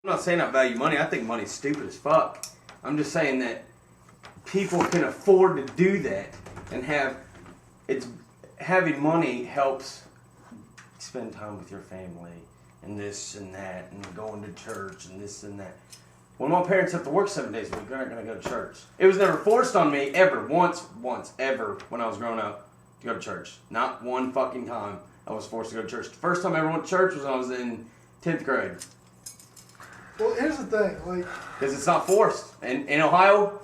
I'm not saying I value money. I think money's stupid as fuck. I'm just saying that people can afford to do that and having money helps spend time with your family and this and that and going to church and this and that. When my parents have to work 7 days a week, they're not going to go to church. It was never forced on me ever, once, ever, when I was growing up, to go to church. Not one fucking time I was forced to go to church. The first time I ever went to church was when I was in 10th grade. Well, here's the thing, because it's not forced. And in Ohio,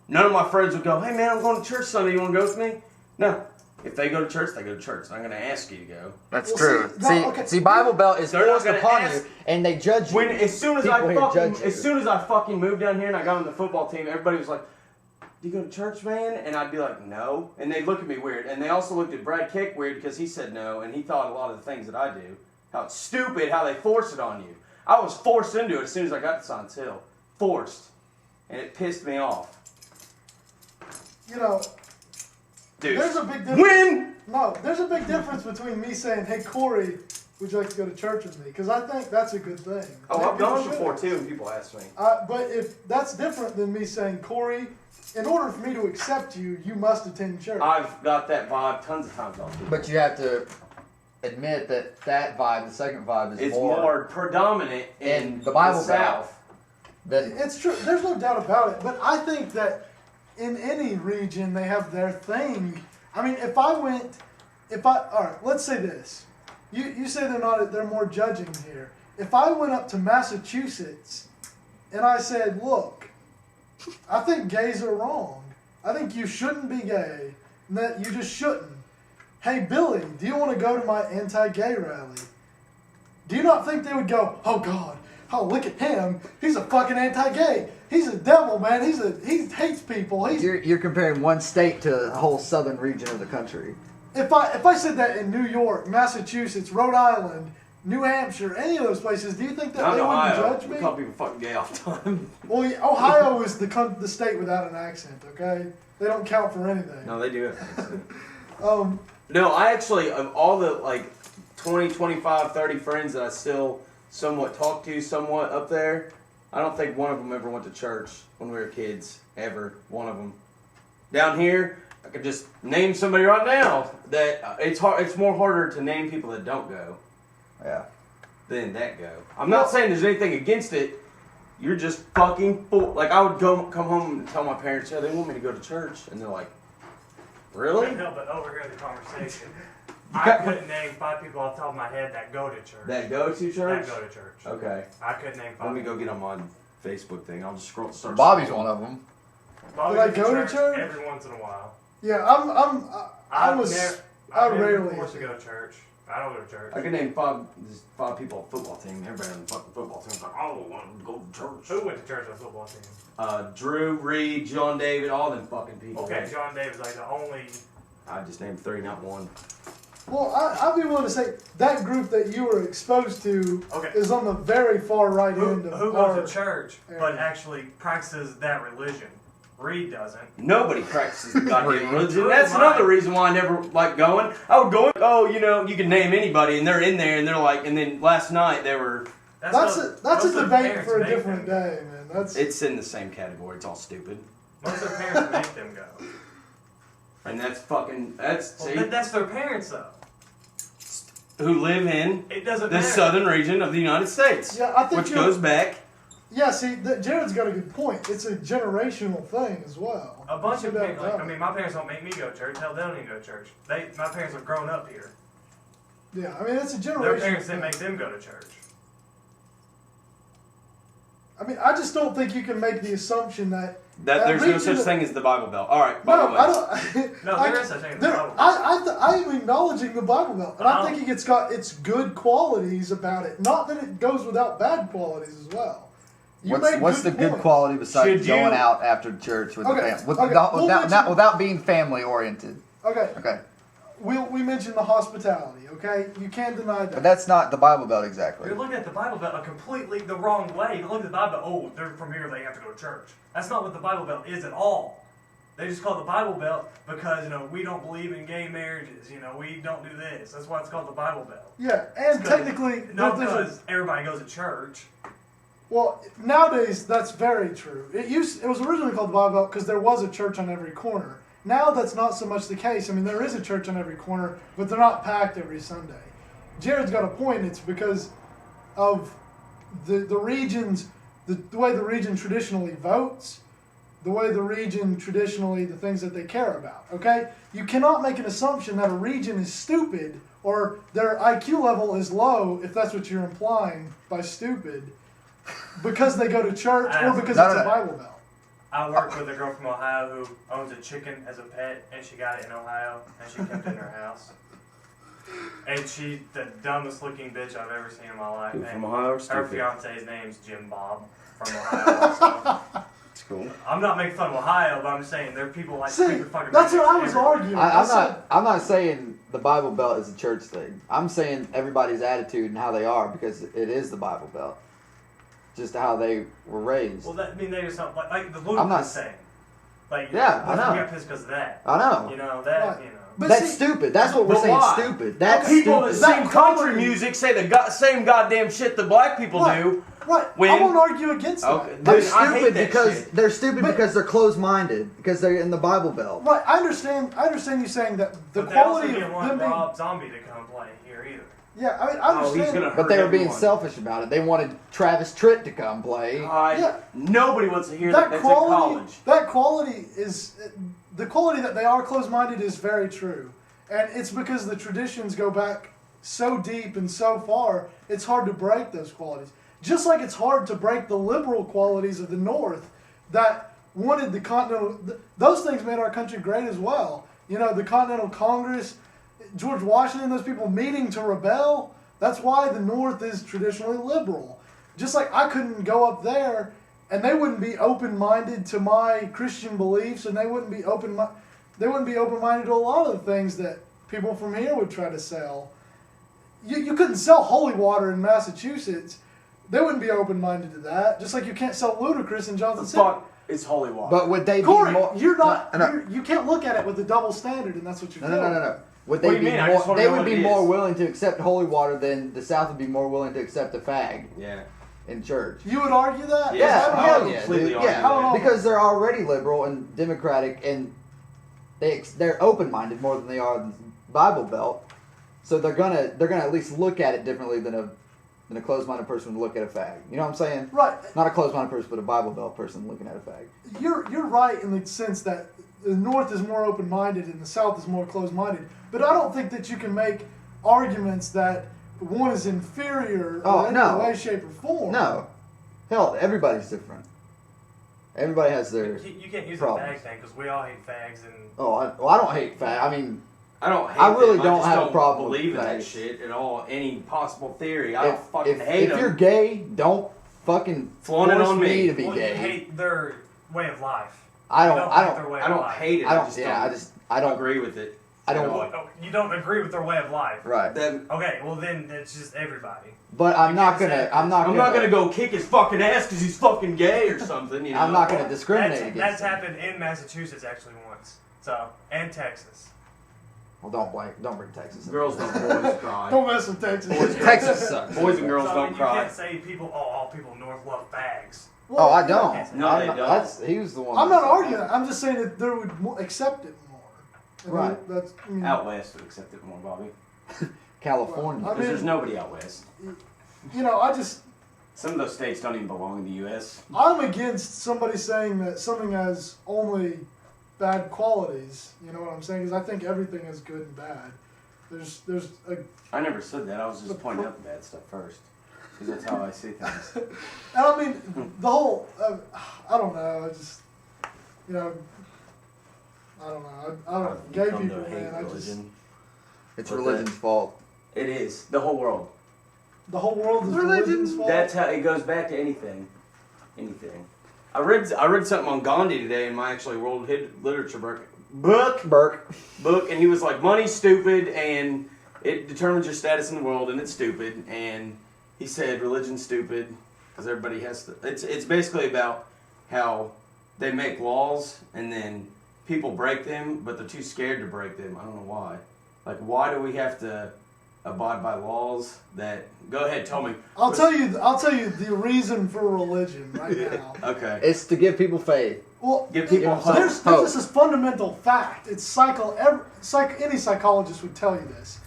none of my friends would go, "Hey man, I'm going to church Sunday. You want to go with me?" No. If they go to church, they go to church. I'm going to ask you to go. That's true. See, Bible Belt is forced upon you, and they judge you. As soon as I fucking moved down here and I got on the football team, everybody was like, "Do you go to church, man?" And I'd be like, "No." And they'd look at me weird. And they also looked at Brad Kick weird because he said no, and he thought a lot of the things that I do. How it's stupid how they force it on you. I was forced into it as soon as I got to Science Hill. Forced. And it pissed me off. You know, dude, there's a big difference. No, there's a big difference between me saying, "Hey, Corey, would you like to go to church with me?" Because I think that's a good thing. Oh, I've gone before too, and people ask me. But if that's different than me saying, "Corey, in order for me to accept you, you must attend church." I've got that vibe tons of times. But you have to admit that vibe, the second vibe, is more predominant in the Bible South. It's true. There's no doubt about it. But I think that in any region, they have their thing. I mean, all right, let's say this. You say they're more judging here. If I went up to Massachusetts and I said, "Look, I think gays are wrong. I think you shouldn't be gay. And that you just shouldn't. Hey, Billy, do you want to go to my anti-gay rally?" Do you not think they would go, "Oh God, oh look at him. He's a fucking anti-gay. He's a devil, man. He hates people." You're comparing one state to the whole southern region of the country. If I said that in New York, Massachusetts, Rhode Island, New Hampshire, any of those places, do you think that they wouldn't judge me? We call people fucking gay all the time. Well, Ohio is the state without an accent. Okay, they don't count for anything. No, they do have an accent. No, I actually, of all the 20, 25, 30 friends that I still somewhat talk to, somewhat up there, I don't think one of them ever went to church when we were kids. Ever. One of them. Down here, I could just name somebody right now that it's more harder to name people that don't go. Yeah. Than that go. I'm not saying there's anything against it. You're just fucking full. I would come home and tell my parents, "Yeah, they want me to go to church," and they're like, "Really?" No, but overhear the conversation. I couldn't name 5 people off the top of my head that go to church. That go to church? That go to church. Okay. I couldn't name 5. Let me go get on my Facebook thing. I'll just start. Bobby's one of them. Bobby Did I go to church? Every once in a while. Yeah, I rarely forced to go to church. I don't go to church. I can name 5 people on the football team. Everybody on the fucking football team is like, "I don't want to go to church." Who went to church on the football team? Drew, Reed, John David, all them fucking people. Okay, John David's the only. I just named 3, not 1. Well, I'd be willing to say that group that you were exposed to is on the very far right end of who goes to church but actually practices that religion. Reed doesn't. Nobody practices the goddamn religion. That's another reason why I never like going. I would go, you can name anybody, and they're in there, and they're like, and then last night they were. That's a debate for a different day, man. It's in the same category. It's all stupid. Most of their parents make them go. And that's their parents though. Who live in the southern region of the United States. Yeah, I think which goes back. Yeah, see, Jared's got a good point. It's a generational thing as well. A bunch of parents, my parents don't make me go to church. Hell, they don't even go to church. My parents have grown up here. Yeah, I mean, it's a generational Their parents didn't make them go to church. I mean, I just don't think you can make the assumption that there's no such thing as the Bible Belt. All right. No, I don't. No, there is such thing as the Bible Belt. I am acknowledging the Bible Belt, and I'm thinking it's got its good qualities about it. Not that it goes without bad qualities as well. What's the good quality besides going out after church with the family? Without being family oriented. Okay. We mentioned the hospitality, okay? You can't deny that. But that's not the Bible Belt exactly. You're looking at the Bible Belt completely the wrong way. You look at the Bible Belt, oh, they're from here, they have to go to church. That's not what the Bible Belt is at all. They just call it the Bible Belt because, we don't believe in gay marriages. We don't do this. That's why it's called the Bible Belt. Yeah, and technically... Not because everybody goes to church. Well, nowadays that's very true. It was originally called the Bible Belt because there was a church on every corner. Now that's not so much the case. I mean, there is a church on every corner, but they're not packed every Sunday. Jared's got a point. It's because of the regions, the way the region traditionally votes, the way the region traditionally, the things that they care about. Okay, you cannot make an assumption that a region is stupid or their IQ level is low, if that's what you're implying by stupid, because they go to church or because it's a Bible Belt. I work with a girl from Ohio who owns a chicken as a pet, and she got it in Ohio, and she kept it in her house. And she's the dumbest looking bitch I've ever seen in my life. From Ohio or her stupid? fiance's name's Jim Bob from Ohio also. It's cool. I'm not making fun of Ohio, but I'm saying there are people like See, stupid fucking that's what I was everywhere. arguing. I'm not saying the Bible Belt is a church thing. I'm saying everybody's attitude and how they are, because it is the Bible Belt. Just how they were raised. Well, that, I mean, there's something like the I'm not ludicrous thing. Like, Yeah, I know. We got pissed because of that. I know. You know, that, Right. you know. But That's see, stupid. That's what we're But saying. why? Stupid. That's People stupid. that That sing country quality- music say the same goddamn shit that black people Right. do. Right. When- I won't argue against that. Okay. They're Dude, I hate stupid that because shit. they're stupid But- because they're closed-minded, because they're in the Bible Belt. Right. I understand you saying that the But they also quality of didn't want them being. Rob Zombie to come play here either. Yeah, I mean, I Oh, understand. he's gonna hurt But they were being everyone. selfish about it. They wanted Travis Tritt to come play. Yeah. Nobody wants to hear that. that That's quality. in college. That quality is the quality that they are closed-minded is very true, and it's because the traditions go back so deep and so far. It's hard to break those qualities. Just like it's hard to break the liberal qualities of the North that wanted the Continental. Those things made our country great as well. You know, the Continental Congress, George Washington, those people meeting to rebel. That's why the North is traditionally liberal. Just like I couldn't go up there and they wouldn't be open-minded to my Christian beliefs, and they wouldn't be open-minded to a lot of the things that people from here would try to sell. You couldn't sell holy water in Massachusetts. They wouldn't be open-minded to that. Just like you can't sell Ludacris in Johnson City. Fuck, it's holy water. But would they Corey, be more? you're not. No. You can't look at it with a double standard, and that's what you're No. doing. Would What they do you be mean? I more? just wanna They know would what be it more is. willing to accept holy water than the South would be more willing to accept a fag yeah. in church. You would argue that? Yeah, I hell don't know. yeah, completely dude. argue Yeah, that. because they're already liberal and democratic, and they're open-minded more than they are in the Bible Belt. So they're gonna at least look at it differently than a closed-minded person would look at a fag. You know what I'm saying? Right. Not a closed-minded person, but a Bible Belt person looking at a fag. You're right in the sense that the North is more open-minded and the South is more closed-minded. But I don't think that you can make arguments that one is inferior Oh, in no. any way, shape, or form. No, hell, everybody's different. Everybody has their. You can't use Problems. the fag thing because we all hate fags and. I don't hate fag. I mean, I don't hate I really them. don't just have a don't problem with believe in that fags. shit at all. Any possible theory. I don't fucking if hate them. you're gay, don't fucking Flaunt it force on me me. to be Well, gay. you hate their way of life. I You don't. like I don't. their way I of don't life. hate it. I don't. just Yeah, don't I don't agree with it. I don't- at all. Well, you don't agree with their way of life. Right. Them- Okay, well then it's just everybody. But I'm You not can't say gonna. that. I'm not I'm gonna. not gonna go kick his fucking ass because he's fucking gay or something. You know? I'm not gonna discriminate That's against. them. happened in Massachusetts actually once. So and Texas. Well, don't bring Texas. in. Girls don't boys cry. Don't mess with Texas. Boys- Texas sucks. Boys and girls So, I don't mean, you cry. can't say people. Oh, all people in North love fags. Oh, I don't. No, I'm they not- don't. He was the one. I'm that not said arguing that. that. I'm just saying that they would accept it more. And Right. That's, I mean, Out west would accept it more, Bobby. California. I Because there's mean- nobody out west. you know, Some of those states don't even belong in the U.S. I'm against somebody saying that something has only bad qualities. You know what I'm saying? Because I think everything is good and bad. There's a, I never said that. I was just pointing out the bad stuff first. Because that's how I see things. and I mean the whole. I don't know. I just, you know, I don't know. I don't. I've Gay come people, to hate man. I just religion. It's But religion's fault. It is. The whole world. the whole world is Religion. religion's fault. That's how it goes back to anything. Anything. I read something on Gandhi today in my actually world literature book, Burke. and he was like, money's stupid and it determines your status in the world and it's stupid. And he said religion's stupid because everybody has to. It's basically about how they make laws and then people break them, but they're too scared to break them. I don't know why. Like, why do we have to abide by laws that. Go ahead, tell me. I'll tell you the reason for religion right now. Okay. It's to give people faith. Well, Give people hope. there's just this fundamental fact. It's any psychologist would tell you this.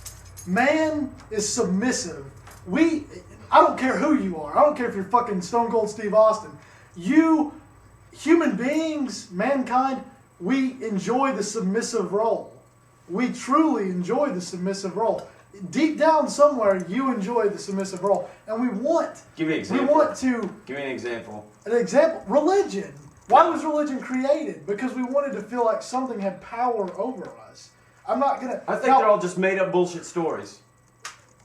Man is submissive. I don't care who you are. I don't care if you're fucking Stone Cold Steve Austin. Human beings, mankind, we enjoy the submissive role. We truly enjoy the submissive role. Deep down somewhere, you enjoy the submissive role, and we want. Give me an example. We want to. Give me an example. An example. Religion. Why was religion created? Because we wanted to feel like something had power over us. I'm not gonna. I think now, they're all just made up bullshit stories.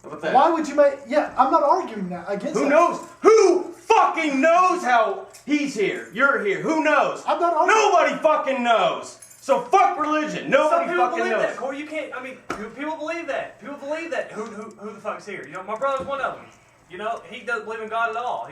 How about that? Why would you make? Yeah, I'm not arguing that against. Who that. knows? Who fucking knows how he's here? You're here. Who knows? I'm not arguing. Nobody fucking knows. So fuck religion. Some Nobody people fucking believe knows. that, Corey. You can't. I mean, people believe that. People believe that. Who the fuck's here? You know, my brother's one of them. You know, he doesn't believe in God at all.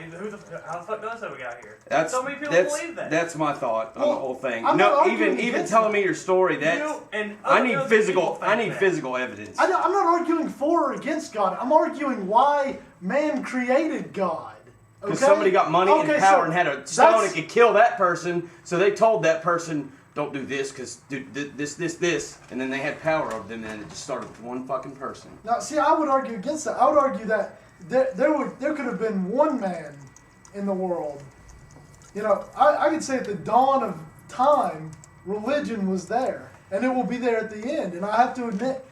How the fuck does that we got here? So many people believe that. That's my thought on the whole thing. I'm not arguing even against telling that. me your story. That's I need physical evidence. I'm not arguing for or against God. I'm arguing why man created God. Because Okay? somebody got money and Okay, power so and had a stone that's- and could kill that person, so they told that person, don't do this because do this, and then they had power over them, and it just started with one fucking person. Now, see, I would argue against that. I would argue that there could have been one man in the world. You know, I could say at the dawn of time, religion was there, and it will be there at the end. And I have to admit,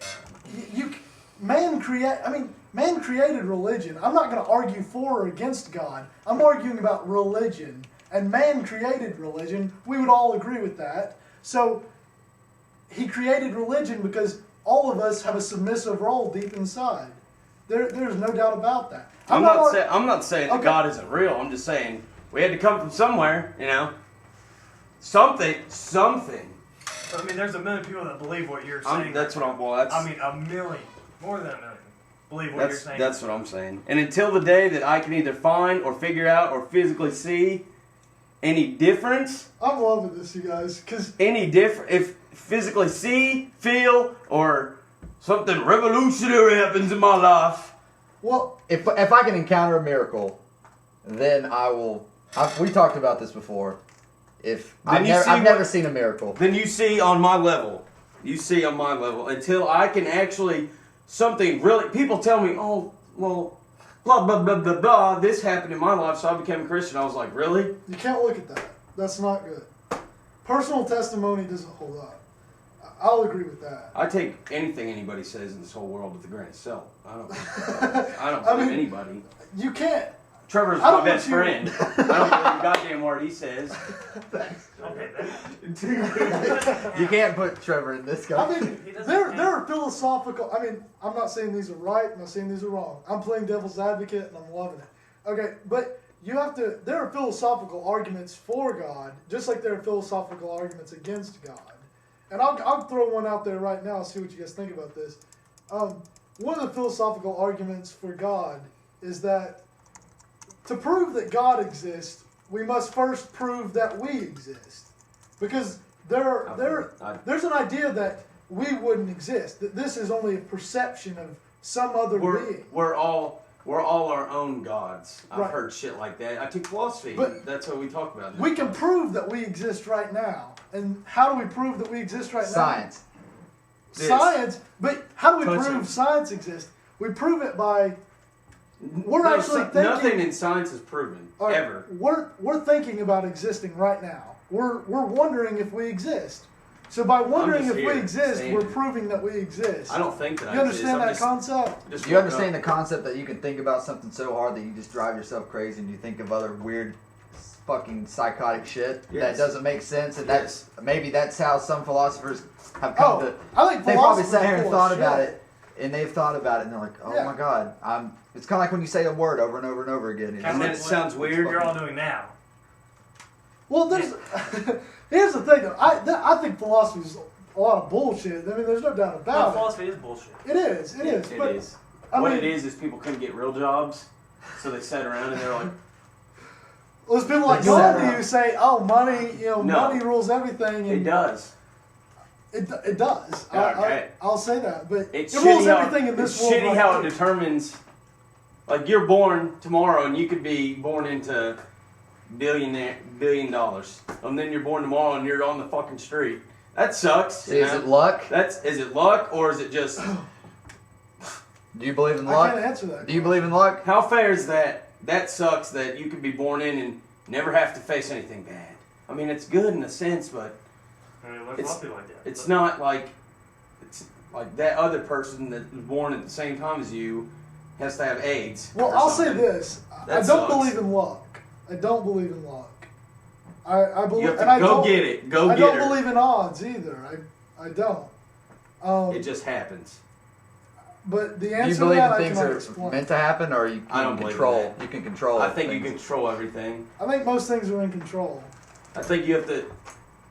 man created religion. I'm not going to argue for or against God. I'm arguing about religion. And man created religion. We would all agree with that. So he created religion because all of us have a submissive role deep inside. There's no doubt about that. I'm not saying that Okay. God isn't real. I'm just saying we had to come from somewhere, you know. Something. I mean, there's a million people that believe what you're saying. That's what I'm. Well, that's. I mean, a million, more than a million, believe what you're saying. That's what I'm saying. And until the day that I can either find or figure out or physically see any difference, I'm loving this, you guys, because if physically see, feel, or something revolutionary happens in my life. well, If I can encounter a miracle, then I will. We talked about this before. I've never seen a miracle. Then you see on my level. You see on my level until I can actually something really. People tell me, oh well, blah blah blah blah blah. This happened in my life, so I became a Christian. I was like, really? you can't look at that. That's not good. Personal testimony doesn't hold up. I'll agree with that. I take anything anybody says in this whole world with a grain of salt. I don't believe anybody. You can't. Trevor's I my don't best want you- friend. I don't believe a goddamn word he says. Okay, You can't put Trevor in this guy. I mean, He doesn't there count. are philosophical. I mean, I'm not saying these are right. I'm not saying these are wrong. I'm playing devil's advocate, and I'm loving it. Okay, but you have to. There are philosophical arguments for God, just like there are philosophical arguments against God. And I'll throw one out there right now. See what you guys think about this. One of the philosophical arguments for God is that to prove that God exists, we must first prove that we exist, because there's an idea that we wouldn't exist. That this is only a perception of some other being. We're all our own gods. I've Right. heard shit like that. I took philosophy. But that's what we talk about. We can prove that we exist right now. And how do we prove that we exist right Science. This. now? Science. But how do we Touch prove it. science exists? We prove it by we're actually thinking. Nothing in science is proven all right, ever. We're thinking about existing right now. We're wondering if we exist. So by wondering just if we here, exist, standing. we're proving that we exist. I don't think that You I understand exist. that concept? Just Do you understand the concept that you can think about something so hard that you just drive yourself crazy and you think of other weird, fucking psychotic shit Yes. that doesn't make sense? And Yes. maybe that's how some philosophers have come to. I think They probably philosophers sat here are and full of thought shit. about it, and they've thought about it, and they're like, "Oh Yeah. my god, It's kind of like when you say a word over and over and over again. It's And then it sounds weird. You're all doing now. Well, there's here's the thing though. I think philosophy is a lot of bullshit. I mean, there's no doubt Well, about it. philosophy is bullshit. It is. It is. It But is. I What mean, it is people couldn't get real jobs, so they sat around and they're like, there's people like They sat Gandhi around. who say, "Oh, money. No. Money rules everything." it And does. It does. Okay. I'll say that, but It's it rules shitty how, everything in this it's world. shitty right how it now. determines. Like you're born tomorrow, and you could be born into $1 billion, and then you're born tomorrow, and you're on the fucking street. That sucks. you Is know? it luck? Is it luck or is it just? Do you believe in I luck? can't answer that. Do you believe in luck? How fair is that? That sucks that you could be born in and never have to face anything bad. I mean, it's good in a sense, but I mean, there's It's- a lot of people like that. it's not like it's like that other person that was born at the same time as you has to have AIDS. Well, or I'll say something. this: I That don't sucks. believe in luck. I don't believe in luck. I believe, You have to and I go don't, get it. Go I get don't her. believe in odds either. I don't. It just happens. But the Do you answer to believe that in I things cannot are explain. meant to happen, or you I don't can believe in control? that. You can control. I think you things. can control everything. I think most things are in control. I think you have to.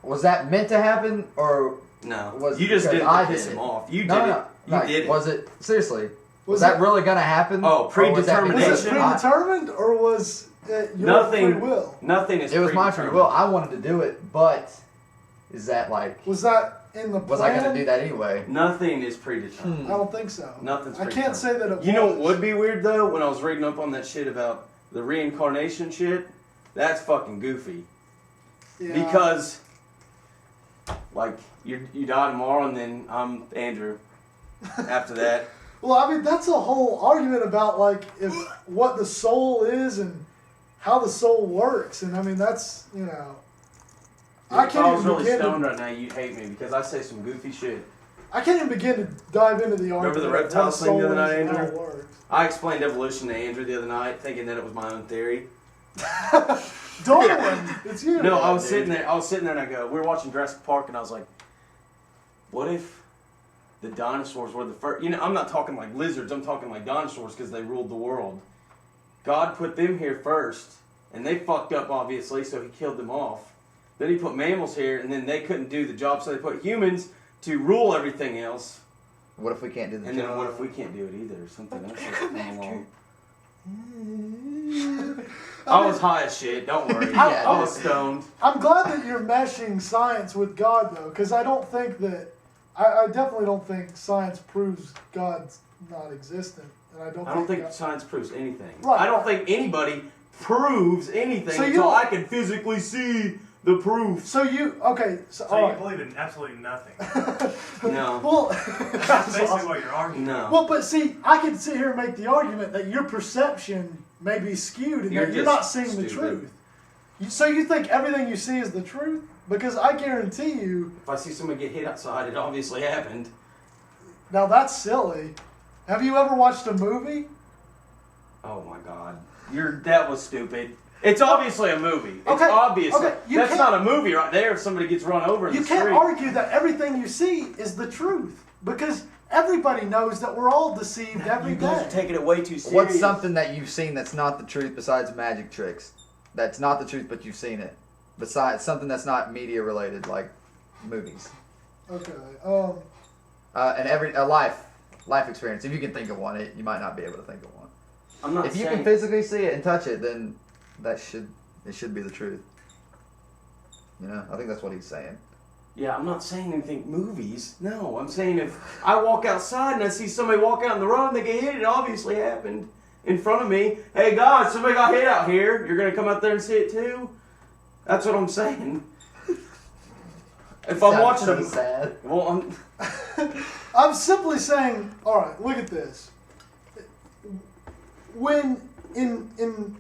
Was that meant to happen, or No, Was you just because did it I to piss did him it. off. You no, did no, it. no, You like, did it. Was it seriously? Was Was that it- really gonna happen? Oh, Or was that because Was it Predetermination. predetermined or was it your Nothing. free will? Nothing is. It was my free will. I wanted to do it, but is that like? Was that in the plan? Was I gonna do that anyway? Nothing is predetermined. I don't think so. Nothing's I predetermined. can't say that it You know was. what would be weird though? When I was reading up on that shit about the reincarnation shit, that's fucking goofy. Yeah. Because, like, you die tomorrow and then I'm Andrew. After that, Well, I mean, that's a whole argument about like if what the soul is and how the soul works, and I mean that's I if I can't was even really begin stoned to right now, you'd hate me because I say some goofy shit. I can't even begin to dive into the argument. Remember the of reptile what thing the soul other night, is and how Andrew? it works. I explained evolution to Andrew the other night, thinking that it was my own theory. Darwin, it's you. No, I was dude. sitting there. I was sitting there, and I go, we were watching Jurassic Park, and I was like, what if the dinosaurs were the first? You know, I'm not talking like lizards. I'm talking like dinosaurs because they ruled the world. God put them here first, and they fucked up obviously, so He killed them off. Then He put mammals here, and then they couldn't do the job, so they put humans to rule everything else. What if we can't do the And job? then what if we can't do it either? Something else has to come along. I was high as shit. Don't worry. Yeah, I was stoned. I'm glad that you're meshing science with God though, because I don't think that I definitely don't think science proves God's not existent, and I don't think God- science proves anything. Right. I don't think anybody proves anything So you until don't- I can physically see the proof. So you okay? So, So all you right. believe in absolutely nothing. No. Well, That's basically what you're arguing. No. well, but see, I can sit here and make the argument that your perception may be skewed and You're that you're just not seeing the stupid. truth. So you think everything you see is the truth? Because I guarantee you, If I see somebody get hit outside, it obviously happened. now that's silly. Have you ever watched a movie? Oh my god. That was stupid. It's obviously a movie. It's Okay, obvious. okay, you That's can't- not a movie right there if somebody gets run over in You the can't street. argue that everything you see is the truth because everybody knows that we're all deceived every You guys day. are taking it way too serious. What's something that you've seen that's not the truth besides magic tricks? That's not the truth, but you've seen it. Besides something that's not media related, like movies, Okay. and a life experience. If you can think of one, you might not be able to think of one. I'm not If you saying can physically see it and touch it, then it should be the truth. You know, I think that's what he's saying. Yeah, I'm not saying anything movies. No, I'm saying if I walk outside and I see somebody walk out in the road and they get hit, it obviously happened in front of me. Hey, God, somebody got hit out here. You're going to come out there and see it too? That's what I'm saying. If I'm watching so them. sad. Well, I'm simply saying, all right, look at this. When in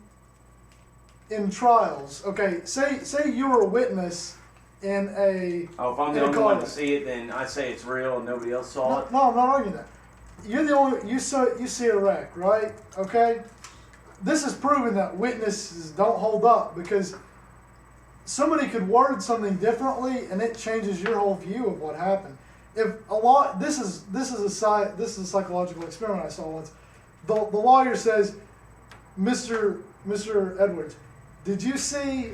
trials, okay, say you were a witness in a oh, if I'm the in a only car one to wreck. see it, then I say it's real and nobody else saw it. No, I'm not arguing that. You're the only you see a wreck, right? Okay. This is proving that witnesses don't hold up because somebody could word something differently and it changes your whole view of what happened. If a law, this is a psychological experiment I saw once. The lawyer says, Mr. Edwards, did you see?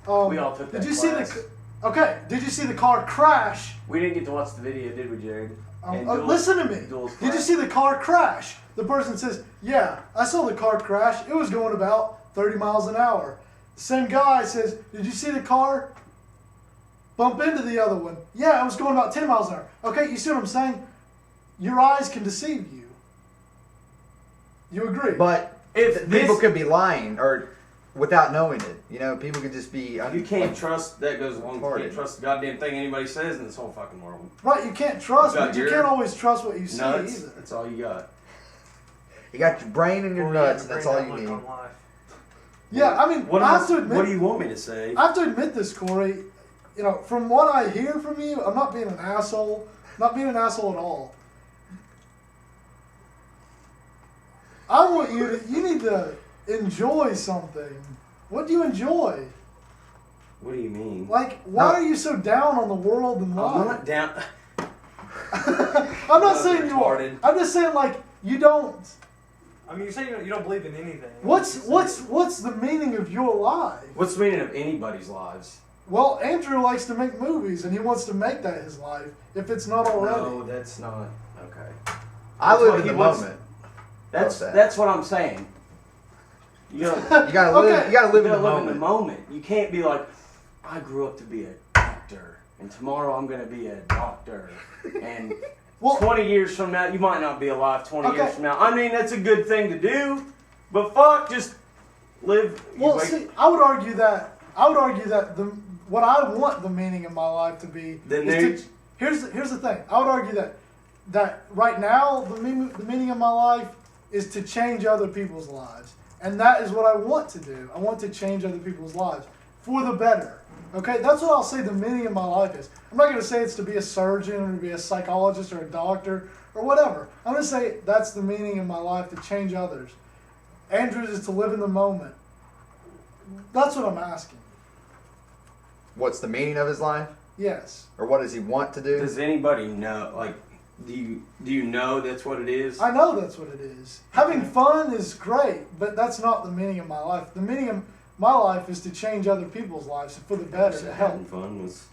We all took that Did you see class. Okay. Did you see the car crash? We didn't get to watch the video, did we, Jared? And Duels- Listen to me. Duels Did you class. see the car crash? The person says, yeah, I saw the car crash. It was going about 30 miles an hour. The same guy says, did you see the car? bump into the other one. Yeah, I was going about 10 miles an hour. Okay, you see what I'm saying? Your eyes can deceive you. You agree? But If people this- could be lying or without knowing it. You know, people could just be. You can't trust, that goes along, you Pardon. can't trust the goddamn thing anybody says in this whole fucking world. Right, you can't trust, You got but you your can't always trust what you see Nuts, either. that's all you got. You got your brain and your Or nuts, and bring that's all that you look need. on life. Yeah, I mean, What, I have to what do admit, you want me to say? I have to admit this, Corey. You know, from what I hear from you, I'm not being an asshole. Not being an asshole at all. I want you need to enjoy something. What do you enjoy? What do you mean? Like, why No. are you so down on the world and I'm life? not down. I'm not That's saying you are. retarded. I'm just saying, like, you don't. I mean, you're saying you don't believe in anything. What's the meaning of your life? What's the meaning of anybody's lives? Well, Andrew likes to make movies, and he wants to make that his life. If it's not already. No, that's not okay. I That's live what in he the wants- moment. That's that. that's what I'm saying. You gotta, You gotta live. Okay. You gotta live you in the gotta live moment. in the moment. You can't be like, I grew up to be a doctor, and tomorrow I'm gonna be a doctor, and Well, 20 years from now, you might not be alive 20 Okay. years from now. I mean, that's a good thing to do, but fuck, just live. you well, wake- see, I would argue that what I want the meaning of my life to be Then is to, here's the thing. I would argue that right now the meaning of my life is to change other people's lives, and that is what I want to do. I want to change other people's lives for the better. Okay, that's what I'll say the meaning of my life is. I'm not going to say it's to be a surgeon or to be a psychologist or a doctor or whatever. I'm going to say that's the meaning of my life, to change others. Andrew's is to live in the moment. That's what I'm asking. What's the meaning of his life, Yes. or what does he want to do? Does anybody know? Like, do you know that's what it is? I know that's what it is. Having fun is great, but that's not the meaning of my life. The meaning of my life is to change other people's lives for the better, to help. Having fun was.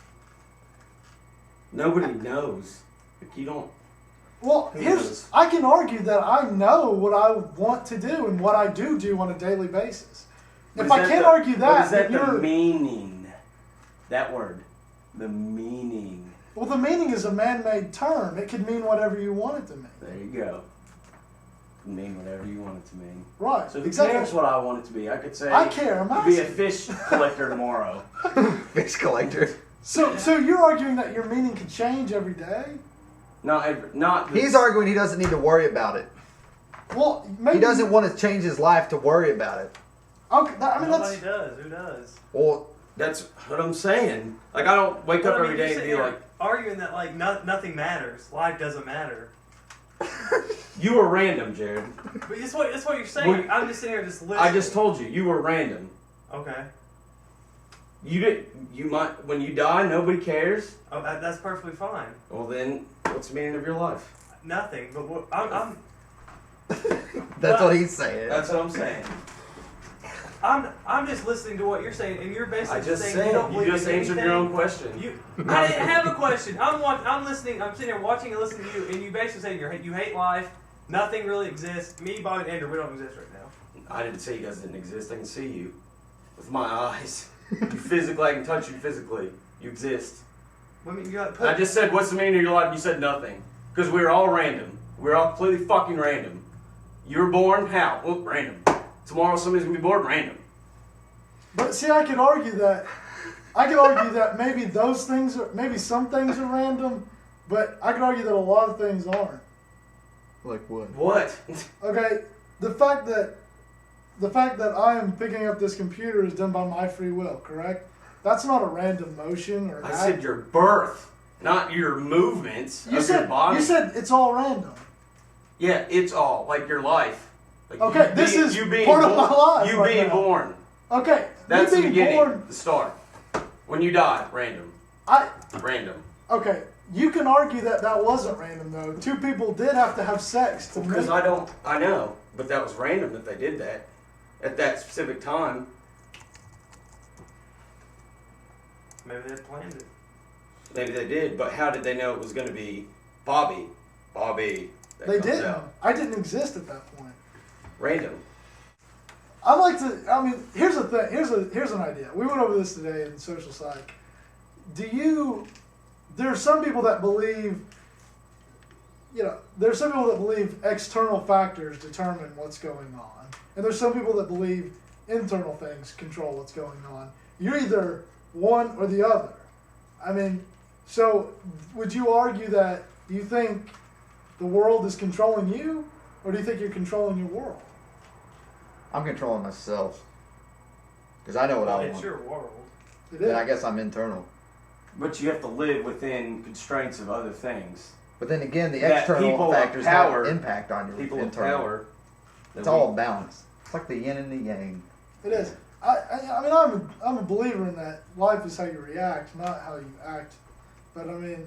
Nobody knows. Like, you don't. Well, Who knows? I can argue that I know what I want to do and what I do on a daily basis. But If is I that can't the- argue but that, is that then the you're meaning? That word, the meaning. well. The meaning is a man-made term. It could mean whatever you want it to mean. There you go. Mean whatever you want it to mean. Right. So who exactly. cares what I want it to be? I could say I care. I'm to be a asking. fish collector tomorrow. Fish collector. So you're arguing that your meaning can change every day? Not. He's arguing he doesn't need to worry about it. Well, maybe He doesn't want to change his life to worry about it. Okay, I mean Nobody that's does. Who does? Well, That's what I'm saying. Like, I don't wake up But, I every mean, day you and sit be here like, arguing that like nothing matters. Life doesn't matter. you were random, Jared. But that's what you're saying. Well, I'm just sitting here just listening. I just told you were random. Okay. You might, when you die, nobody cares. Oh, that's perfectly fine. Well, then, what's the meaning of your life? Nothing. But what, I'm that's what he's saying. That's what I'm saying. I'm just listening to what you're saying, and you're basically I just saying said you don't you believe just in answered anything. your own question. I didn't have a question. I'm listening. I'm sitting here watching and listening to you, and you basically saying you hate life. Nothing really exists. Me, Bobby, and Andrew, we don't exist right now. I didn't say you guys didn't exist. I can see you with my eyes. You physically, I can touch you physically. You exist. I mean, you got I just said, what's the meaning of your life? You said nothing. Because we were all random. We were all completely fucking random. You were born, how? Well, random. Tomorrow somebody's going to be born, random. But see, I could argue that. I could argue that maybe those things are, maybe some things are random, but I could argue that a lot of things aren't. Like what? What? Okay, the fact that I am picking up this computer is done by my free will, correct? That's not a random motion or an I act. said your birth, not your movements you of said your body. you said it's all random. Yeah, it's all like your life. Like Okay, you this being- is you being part of born, my life You right being now. born. Okay, That's me the being beginning, born. the start. When you die, random. Random. Okay, you can argue that that wasn't random though. Two people did have to have sex to Because make. I know, but that was random that they did that at that specific time. Maybe they planned it. Maybe they did, but how did they know it was going to be Bobby? Bobby. That They comes didn't. out. I didn't exist at that point. Random. I like to. I mean, here's the thing. Here's an idea. We went over this today in social psych. there are some people that believe, there's some people that believe external factors determine what's going on. And there's some people that believe internal things control what's going on. You're either one or the other. I mean, so would you argue that you think the world is controlling you, or do you think you're controlling your world? I'm controlling myself because I know what I It's want. your world. It Then I is. guess I'm internal. But you have to live within constraints of other things. But then again, the That people external of factors power- have impact on your People of internal. power. It's all balance. It's like the yin and the yang. It is. I mean, I'm a believer in that life is how you react, not how you act. But I mean,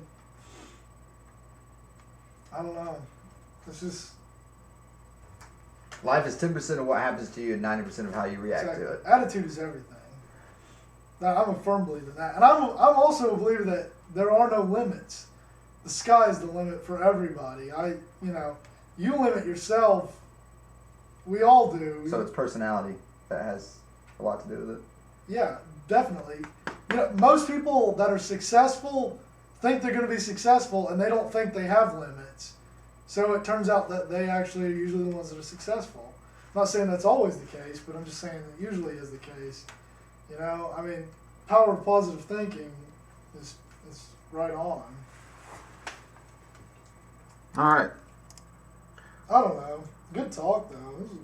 I don't know. It's just Life is 10% of what happens to you and 90% of how you react exactly. to it. Attitude is everything. Now, I'm a firm believer in that, and I'm also a believer that there are no limits. The sky is the limit for everybody. You limit yourself. We all do. So it's personality that has a lot to do with it. Yeah, definitely. Most people that are successful think they're going to be successful, and they don't think they have limits. So it turns out that they actually are usually the ones that are successful. I'm not saying that's always the case, but I'm just saying that usually is the case. I mean, power of positive thinking is right on. All right. I don't know. Good talk though. This is